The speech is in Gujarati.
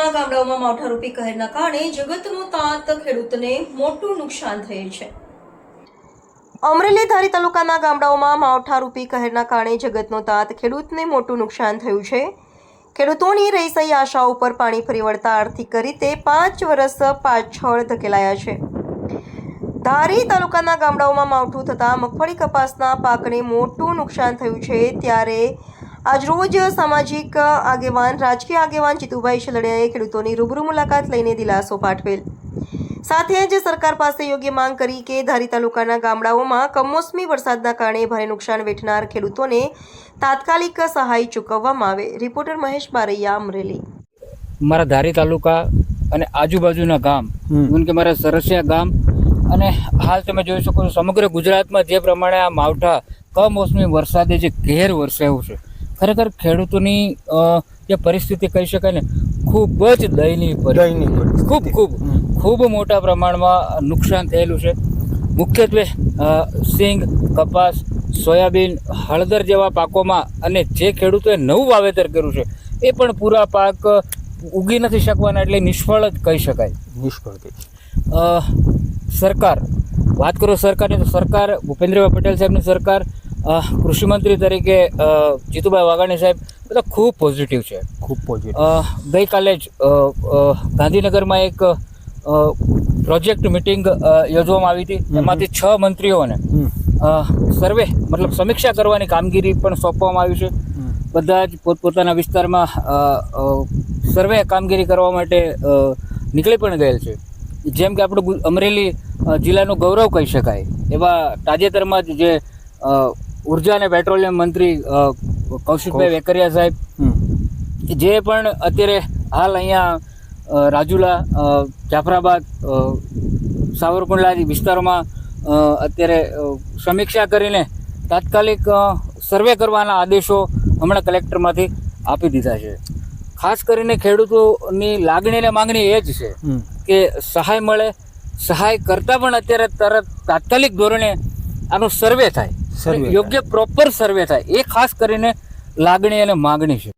તાલુકાના ગામડાઓમાં માવઠારૂપી કહેરના કારણે જગતનો તાત ખેડૂતને મોટું નુકસાન થયેલ છે। અમરેલી ધારી તાલુકાના ગામડાઓમાં માવઠારૂપી કહેરના કારણે જગતનો તાત ખેડૂતને મોટું નુકસાન થયું છે। ખેડૂતોની રહેસઈ આશાઓ પર પાણી ફરી વળતા આર્થિક રીતે 5 વર્ષ પાછળ ધકેલાયા છે। ધારી તાલુકાના ગામડાઓમાં માવઠું થતાં મગફળી કપાસના પાકને મોટું નુકસાન થયું છે। ત્યારે આજરોજ સામાજિક આગેવાન રાજકીય આગેવાન જીતુભાઈ શલડિયાએ ખેડૂતોની રૂબરૂ મુલાકાત લઈને દિલાસો પાઠવેલ। સાથે જ સરકાર પાસે યોગ્ય માંગ કરી કે ધારી તાલુકાના ગામડાઓમાં કમોસમી વરસાદના કારણે ભારે નુકસાન વેઠનાર ખેડૂતોને તાત્કાલિક સહાય ચૂકવવામાં આવે। રિપોર્ટર મહેશ બારૈયા, અમરેલી। મારા ધારી તાલુકા અને આજુબાજુના ગામ જેમ કે મારા સરસિયા ગામ અને હાલ તમે જોઈ શકો છો સમગ્ર ગુજરાતમાં જે પ્રમાણે આ માવઠા કમોસમી વરસાદે જે ઘેર વરસાવ્યું છે, ખરેખર ખેડૂતોની જે પરિસ્થિતિ કહી શકાય ને ખૂબ જ દયનીય ખૂબ મોટા પ્રમાણમાં નુકસાન થયેલું છે। મુખ્યત્વે સિંગ, કપાસ, સોયાબીન, હળદર જેવા પાકોમાં અને જે ખેડૂતોએ નવું વાવેતર કર્યું છે એ પણ પૂરા પાક ઉગી નથી શકવાના, એટલે નિષ્ફળ જ કહી શકાય। સરકાર વાત કરો સરકારની તો સરકાર ભૂપેન્દ્રભાઈ પટેલ સાહેબની સરકાર, કૃષિમંત્રી તરીકે જીતુભાઈ વાઘાણી સાહેબ બધા ખૂબ પોઝિટિવ છે। ગઈકાલે જ ગાંધીનગરમાં એક પ્રોજેક્ટ મિટિંગ યોજવામાં આવી હતી। એમાંથી 6 મંત્રીઓને સર્વે મતલબ સમીક્ષા કરવાની કામગીરી પણ સોંપવામાં આવી છે। બધા જ પોતપોતાના વિસ્તારમાં સર્વે કામગીરી કરવા માટે નીકળી પણ ગયેલ છે। જેમ કે આપણું અમરેલી જિલ્લાનું ગૌરવ કહી શકાય એવા તાજેતરમાં જ જે ઉર્જા અને પેટ્રોલિયમ મંત્રી કૌશિકભાઈ વેકરિયા સાહેબ, જે પણ અત્યારે હાલ અહીંયા રાજુલા, જાફરાબાદ, સાવરકુંડલા વિસ્તારોમાં અત્યારે સમીક્ષા કરીને તાત્કાલિક સર્વે કરવાના આદેશો હમણાં કલેક્ટરમાંથી આપી દીધા છે। ખાસ કરીને ખેડૂતોની લાગણી અને માંગણી એ જ છે કે સહાય મળે, સહાય કરતાં પણ અત્યારે તરત તાત્કાલિક ધોરણે આનો સર્વે થાય, યોગ્ય પ્રોપર સર્વે થાય, એ ખાસ કરીને લાગણી અને માંગણી છે।